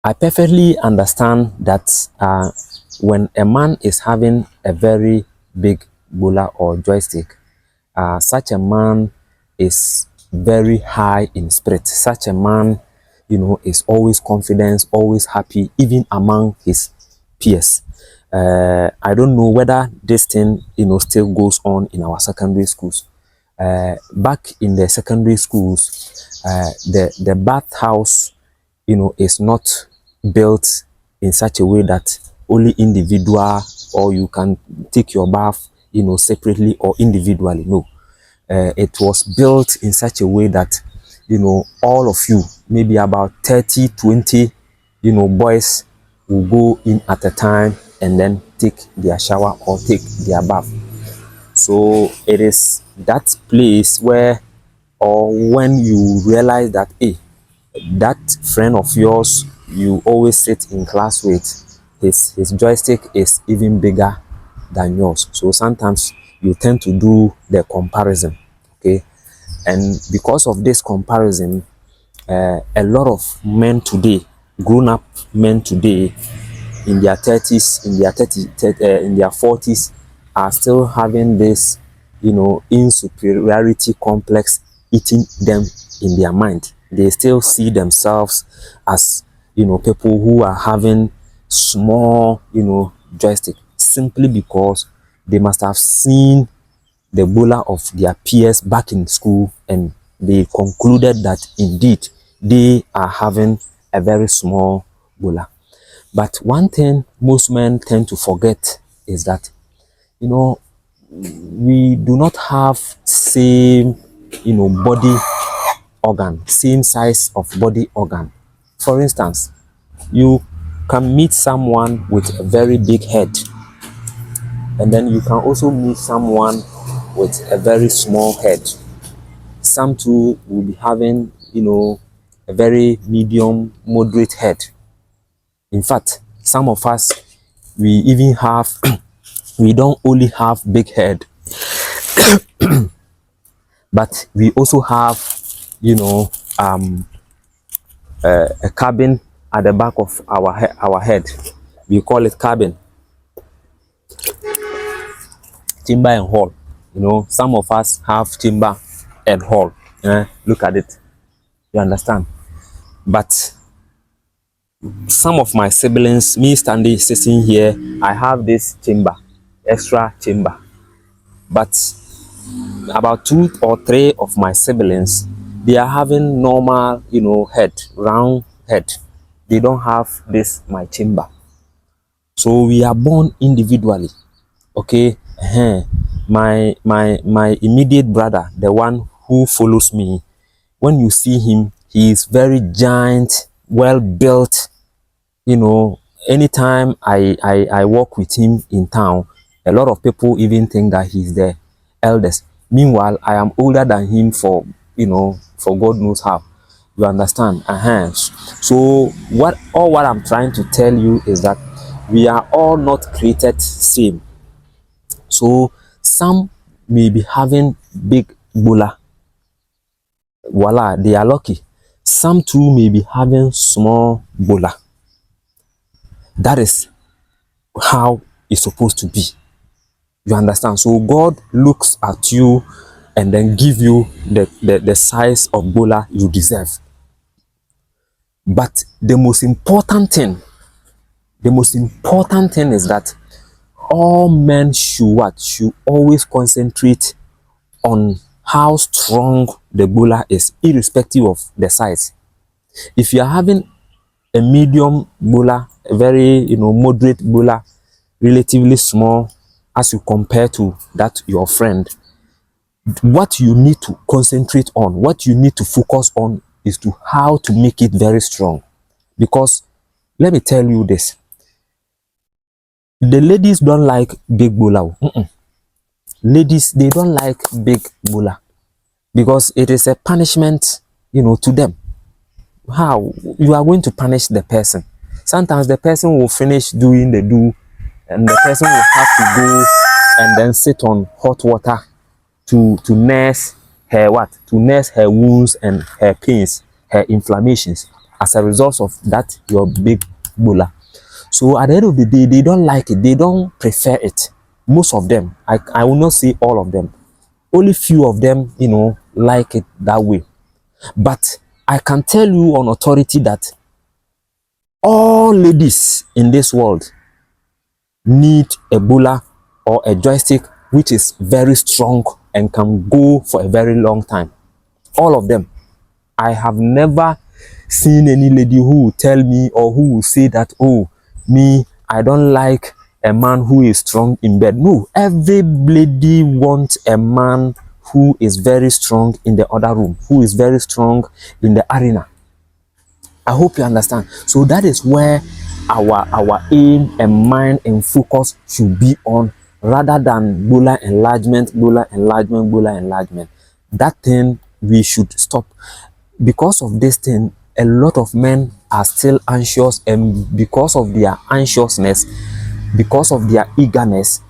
I perfectly understand that when a man is having a very big bowler or joystick, such a man is very high in spirit. Such a man, is always confident, always happy, even among his peers. I don't know whether this thing, still goes on in our secondary schools. Back in the secondary schools, the bathhouse, is not built in such a way that only individual, or you can take your bath, separately or individually. No, it was built in such a way that, all of you, maybe about 30, 20, boys will go in at a time and then take their shower or take their bath. So it is that place where, or when you realize that, hey, that friend of yours you always sit in class with, his joystick is even bigger than yours. So sometimes you tend to do the comparison, okay? And because of this comparison, a lot of men today, grown up men today, in their 30s, in their 40s, are still having this, insuperiority complex eating them in their mind. They still see themselves as, people who are having small, joystick, simply because they must have seen the bowler of their peers back in school, and they concluded that indeed they are having a very small bowler. But one thing most men tend to forget is that, we do not have same, body organ, same size of body organ. For instance, you can meet someone with a very big head, and then you can also meet someone with a very small head. Some too will be having, a very medium, moderate head. In fact, some of us, we even have we don't only have big head, but we also have, you know a cabin at the back of our head. We call it cabin, chamber and hall. Some of us have chamber and hall. Look at it, you understand? But some of my siblings, me standing sitting here, I have this chamber, extra chamber. But about 2 or 3 of my siblings, they are having normal, head, round head. They don't have this my chamber. So we are born individually, okay? My immediate brother, the one who follows me, when you see him, he is very giant, well built. Anytime I walk with him in town, a lot of people even think that he's the eldest. Meanwhile, I am older than him for God knows how. You understand? So what I'm trying to tell you is that we are all not created same. So some may be having big bula, voila, they are lucky. Some too may be having small bula. That is how it's supposed to be. You understand? So God looks at you and then give you the size of bowler you deserve. But the most important thing is that all men should always concentrate on how strong the bowler is, irrespective of the size. If you are having a medium bowler, a very moderate bowler, relatively small as you compare to that your friend, what you need to concentrate on, what you need to focus on, is to how to make it very strong. Because let me tell you this, the ladies don't like big bowler. Ladies, they don't like big bowler because it is a punishment, to them. How you are going to punish the person? Sometimes the person will finish doing the do, and the person will have to go and then sit on hot water to nurse her wounds and her pains, her inflammations. as a result of that your big bula. So at the end of the day, they don't like it. They don't prefer it. Most of them, I will not say all of them. Only few of them, like it that way. But I can tell you on authority that all ladies in this world need a bula or a joystick which is very strong and can go for a very long time. All of them. I have never seen any lady who will tell me or who will say that, oh, me, I don't like a man who is strong in bed. No, every lady wants a man who is very strong in the other room, who is very strong in the arena. I hope you understand. So that is where our aim and mind and focus should be on, rather than bula enlargement, bula enlargement, bula enlargement. That thing we should stop. Because of this thing, a lot of men are still anxious, and because of their anxiousness, because of their eagerness,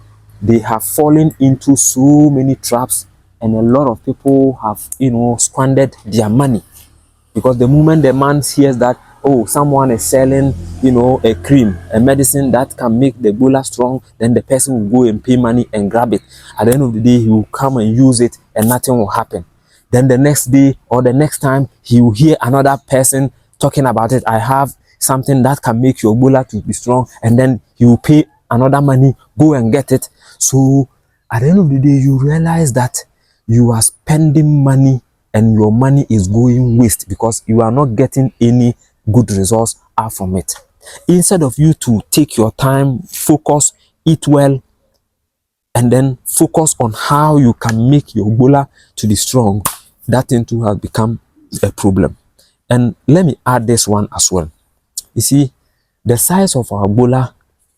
they have fallen into so many traps, and a lot of people have squandered their money. Because the moment the man hears that, oh, someone is selling a cream, a medicine that can make the bula strong, then the person will go and pay money and grab it. At the end of the day, he will come and use it and nothing will happen. Then the next day or the next time, he will hear another person talking about it. I have something that can make your bula to be strong, and then he will pay another money, go and get it. So at the end of the day, you realize that you are spending money and your money is going waste because you are not getting any good results out from it. Instead of you to take your time, focus, eat well, and then focus on how you can make your bula to be strong, that thing too has become a problem. And let me add this one as well. You see, the size of our bula,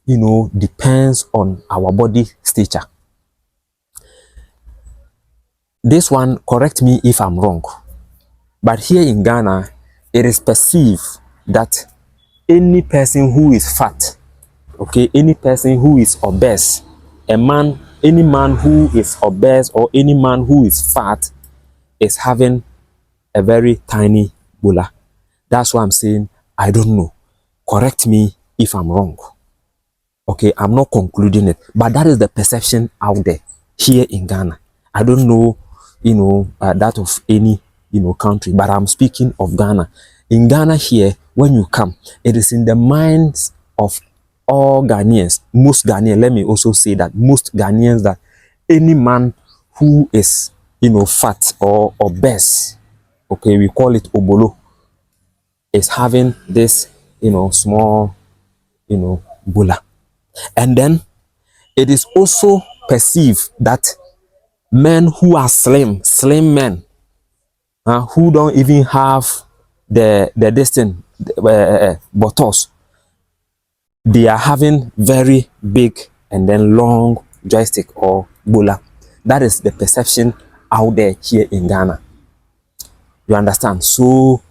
depends on our body stature. This one, correct me if I'm wrong, but here in Ghana, it is perceived that any person who is fat, okay, any person who is obese, any man who is obese or any man who is fat is having a very tiny bula. That's why I'm saying, I don't know. Correct me if I'm wrong. Okay, I'm not concluding it, but that is the perception out there here in Ghana. I don't know, that of any, country, but I'm speaking of Ghana. In Ghana here, when you come, it is in the minds of all Ghanaians, most Ghanaians, let me also say that most Ghanaians, that any man who is, fat or obese, okay, we call it obolo, is having this, small, bula. And then it is also perceived that men who are slim men, who don't even have the distance, buttocks, they are having very big and then long joystick or bula. That is the perception out there here in Ghana. You understand? So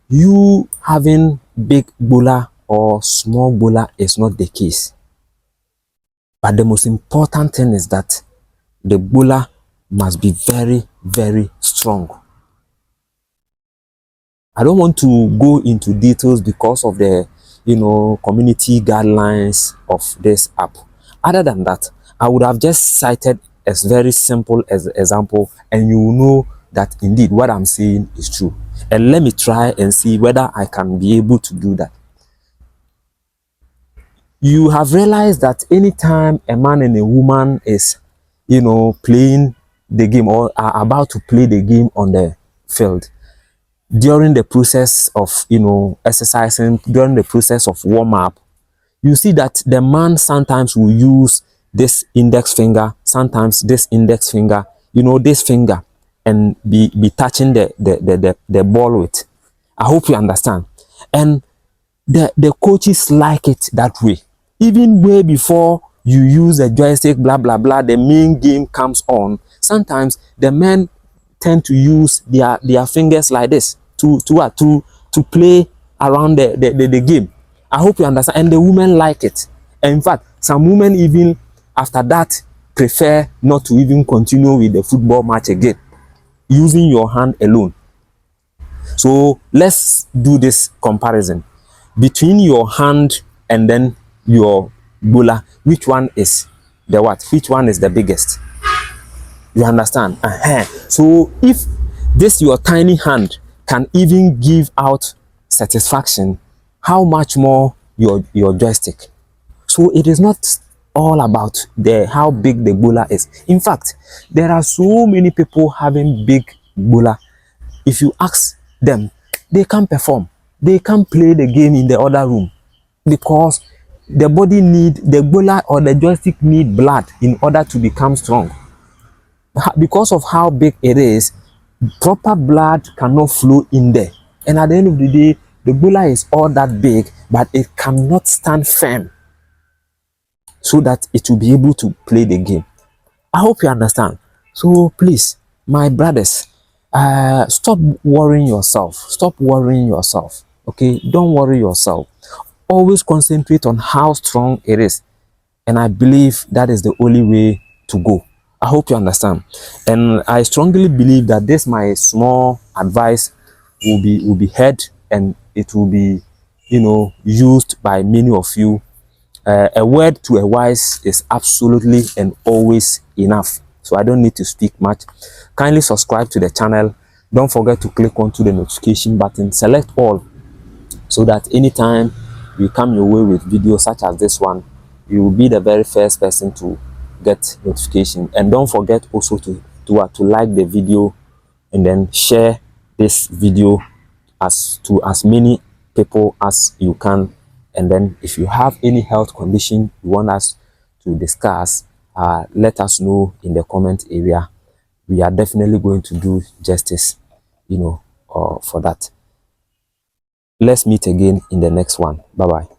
you having big bula or small bula is not the case. But the most important thing is that the bula must be very, very strong. I don't want to go into details because of the, community guidelines of this app. Other than that, I would have just cited a very simple example, and you will know that indeed what I'm saying is true. And let me try and see whether I can be able to do that. You have realized that anytime a man and a woman is, playing the game or are about to play the game on the field, during the process of, exercising, during the process of warm-up, you see that the man sometimes will use this index finger, sometimes this index finger, this finger, and be touching the ball with. I hope you understand. And the coaches like it that way. Even way before you use a joystick, blah blah blah, the main game comes on. Sometimes the men tend to use their fingers like this to play around the game. I hope you understand. And the women like it. And in fact, some women even after that prefer not to even continue with the football match again, using your hand alone. So let's do this comparison between your hand and then your bula. Which one is the what? Which one is the biggest? You understand? So if this your tiny hand can even give out satisfaction, how much more your joystick? So it is not all about the how big the bula is. In fact, there are so many people having big bula. If you ask them, they can't perform. They can't play the game in the other room because the body need the bula or the joystick need blood in order to become strong. Because of how big it is, proper blood cannot flow in there. And at the end of the day, the bula is all that big, but it cannot stand firm so that it will be able to play the game. I hope you understand. So please, my brothers, stop worrying yourself. Stop worrying yourself. Okay, don't worry yourself. Always concentrate on how strong it is. And I believe that is the only way to go. I hope you understand. And I strongly believe that this my small advice will be heard, and it will be, you know, used by many of you. A word to a wise is absolutely and always enough. So I don't need to speak much. Kindly subscribe to the channel. Don't forget to click onto the notification button, select all, so that anytime we come your way with videos such as this one, you will be the very first person to get notification. And don't forget also to like the video and then share this video to as many people as you can. And then if you have any health condition you want us to discuss, let us know in the comment area. We are definitely going to do justice, you know, for that. Let's meet again in the next one. Bye bye.